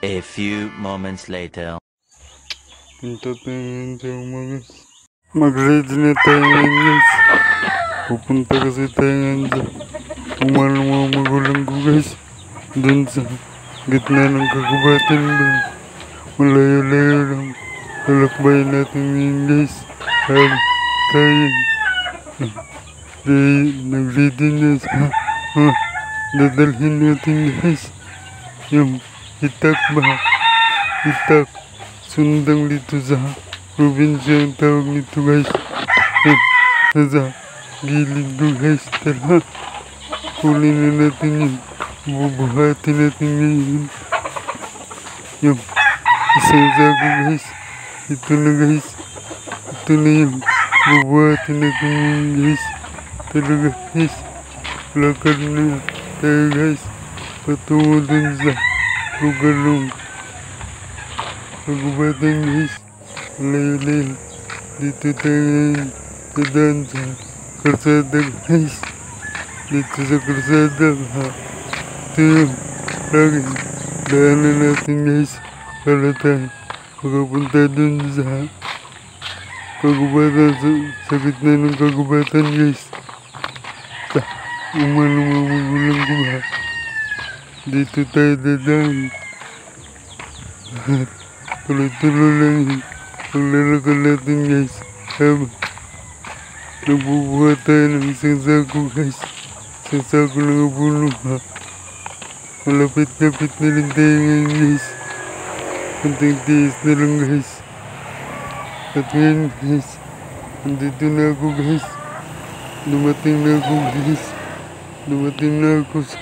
A few moments later. Punta tayo ngayon sa umaga. Mag-ready na tayo ngayon guys. Pupunta kasi tayo ngayon sa umalang mga magulang ko guys. Doon sa gitna ng kagubatan doon. Malayo-layo lang. Lalakbayin natin ngayon guys. Tayo. Nag-ready na sa dadalhin natin guys. Yung itak ba? Itak. Sundang dito sa probinsya ang tawag nito guys. Sa gilid ko guys. Tara. Huli na natin yun. Bubuhati natin ngayon. Yung isang sago guys. Ito na guys. Ito na yung bubuhati natin ngayon guys. Talaga guys. Lakad na tayo guys. Patungo dun sa lugar ng kagubatan guys. Layo-layo. Dito tayo ngayon. Dadaan sa kalsada guys. Dito sa kalsada ha. Ito yung lagi daanan natin guys. Para tayo makapunta dun sa kagubatan. Sa gitna ng kagubatan guys. Sa umanong mga magulang ko ha. Dito tayo dadaan. Tuloy-tuloy lang yung paglalakad natin guys. Habang nagbubuhat tayo ng isang sako guys. Isang sako ng abuno ha. Malapit-lapit na rin tayo ngayon guys. Kunting tiis na lang guys. At ngayon guys, andito na ako guys. Dumating na ako guys. Dumating na ako sa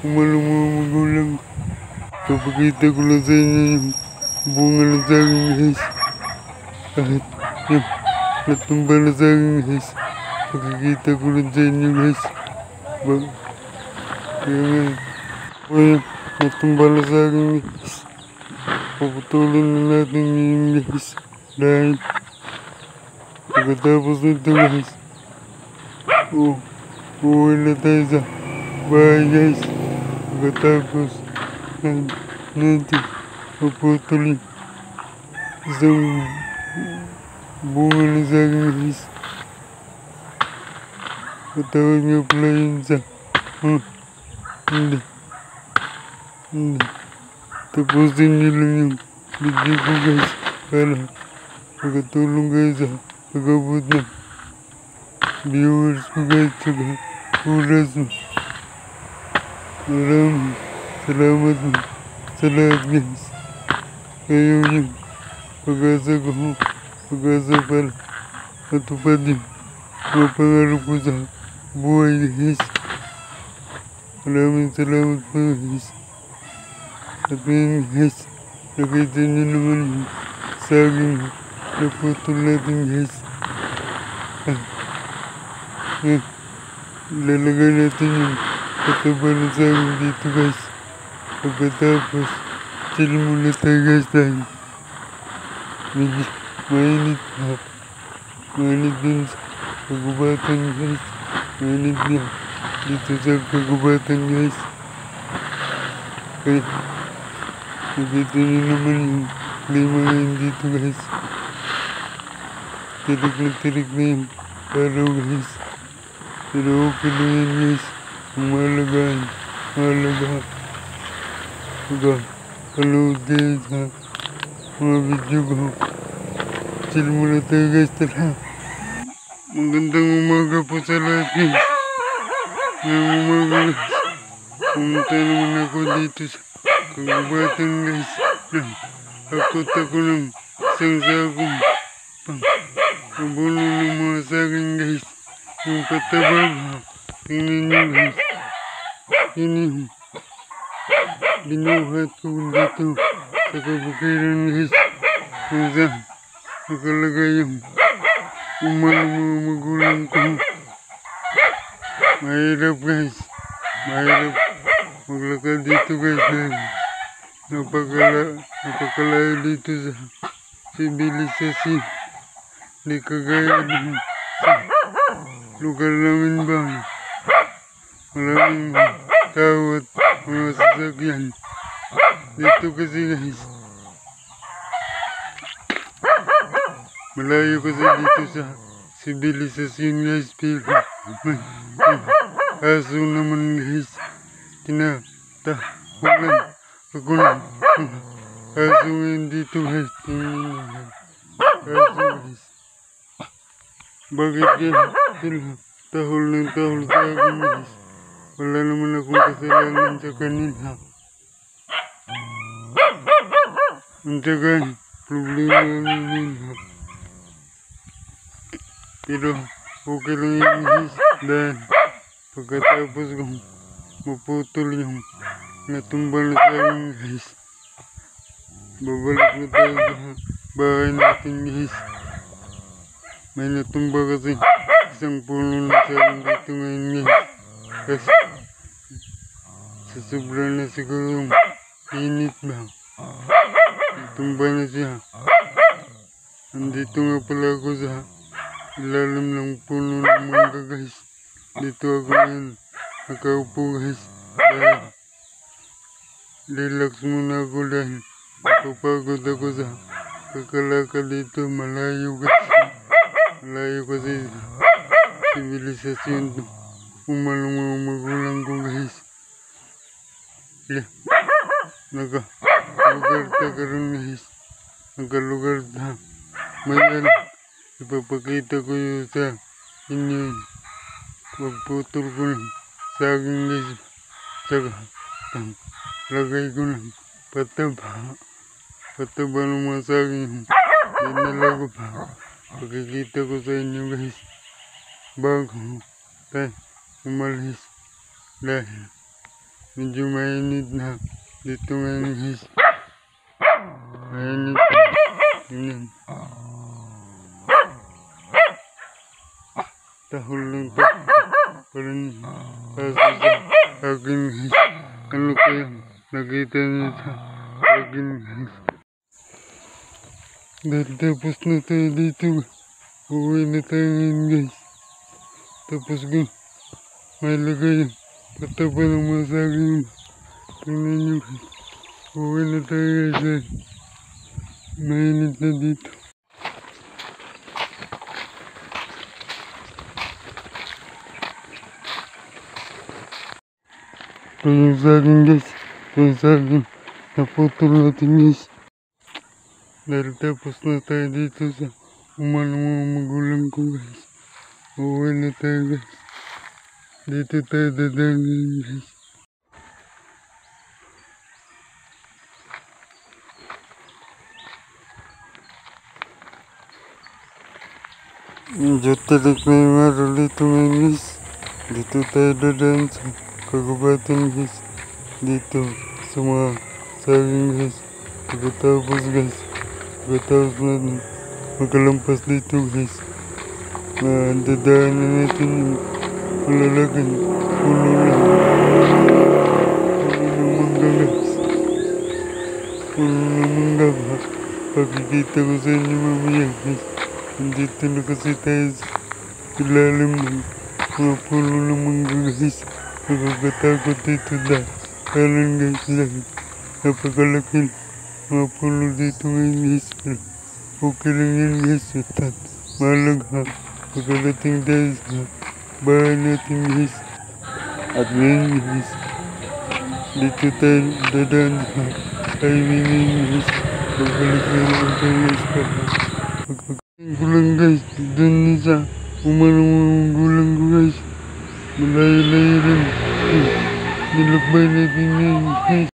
umalong mga magulang. Papakita ko lang sa inyo yung bunga ng saging guys. Kahit yung natumba na saging guys. Pakikita ko lang sa inyo guys. Kaya nga, yung natumba na saging guys. Paputulin na natin yun guys. Dahil pagkatapos nito guys. Uwi na tayo sa bahay guys. Pagkatapos natin paputulin isang bunga ng saging guys. Patawag nga pala yun sa hindi. Tapusin nyo lang yung video ko guys. Para makatulong kayo sa pag-abot ng viewers ko guys. Saka oras mo. Maraming salamat mo sa lahat guys. Kayo yung pag-asa ko. Pag-asa para matupad yung mga pangarap ko sa buhay guys. Maraming salamat po guys. At ngayon guys, nakita nyo naman yung saging na putol natin guys. Lalagay natin yung kataba ng saging dito guys. Pagkatapos, chill muna tayo guys dahil medyo mainit na. Mainit din sa kagubatan guys. Mainit na dito sa kagubatan guys. Kaya nakita nyo naman yung klima ngayon dito guys. Tirik na yung araw guys. Pero okay na yan guys. Ang mahalaga. Pagkakalood kayo sa mga video ko. Chill muna tayo guys. Tara. Magandang umaga po sa lahat guys. Ngayong umaga guys. Pumunta naman ako dito sa kagubatan guys. Akot ako ng isang sagong abuno ng mga saging guys. Yung katabag ha. Tingnan nyo guys. Yun yung binuhat ko dito sa kabukiran guys. Kung saan nakalagay yung umanong mga magulang ko. Mahirap guys. Mahirap maglakad dito guys. Napakalayo dito sa sibilisasyon. Di kagaya ng lugar namin ba. Maraming tao at mga sasakyan. Dito kasi guys. Malayo kasi dito sa sibilisasyon guys. Pero may aso naman guys. Tinatahulan ako ng aso ngayon dito guys. Aso guys. Bakit kaya sila tahol ng tahol sa akin guys? Wala naman akong kasalanan sa kanila. Ang tagal, problema nila. Pero okay lang yun guys. Dahil pagkatapos kong maputol yung natumba na sa akin guys, babalik na tayo sa bahay natin guys. May natumba kasi isang puno na sa akin dito ngayon guys. Kasi sa sobra na siguro yung init ba. Natumba na siya. Nandito nga pala ako sa ilalim ng puno ng mangga guys. Dito ako ngayon nakaupo guys. Dahil relax muna ako dahil napapagod ako sa kakalakad dito. Malayo kasi sibilisasyon to. Umalong mga magulang ko guys. Nakalugar ta karon guys. Nakalugar ta. Mayan, ipapakita ko yun sa inyo. Pagputol ko ng saging guys. Saka lagay ko ng pataba. Pataba ng mga saging. Dinala ko pa. Pagkikita ko sa inyo guys. Bago tayo umalis. Dahil medyo mainit na dito ngayon guys. Mainit na. Tingnan. Tahol lang pa. Parang aso sa akin guys. Ano kaya nakita niyo sa akin guys. Dahil tapos na tayo dito. Uwi na tayo ngayon guys. Tapos ko may lagay yung pataba ng mga saging. Tingnan nyo guys. Uwi na tayo guys. Mainit na dito. Ito yung saging guys. Ito yung saging. Naputol natin guys. Dahil tapos na tayo dito sa umanong mga magulang ko guys. Uwi na tayo guys. Dito tayo dadalhin guys. Medyo tarik na yung araw dito ngayon guys. Dito tayo dadaan sa kagubatan guys. Dito sa mga saging guys. Pagkatapos guys. Pagkatapos natin magkalampas dito guys. Dadaan na natin yung malalaking puno ng mangga guys. Puno ng mangga ba? Pagkikita ko sa inyo mamaya guys. Nandito na kasi tayo sa ilalim ng mga puno ng mangga guys. Nakakatakot dito dahil guys dahil napakalaki mga puno dito ngayon guys. Okay lang yan guys. At mahalaga pagkadating tayo sa bahay natin guys. At ngayon guys, dito tayo dadaan sa highway ngayon guys. Pagbalik na naman tayo guys. Pagkakain ko lang guys, doon sa umanong mga gulang ko guys. Malayo-layo lang. Nilakbay natin ngayon guys.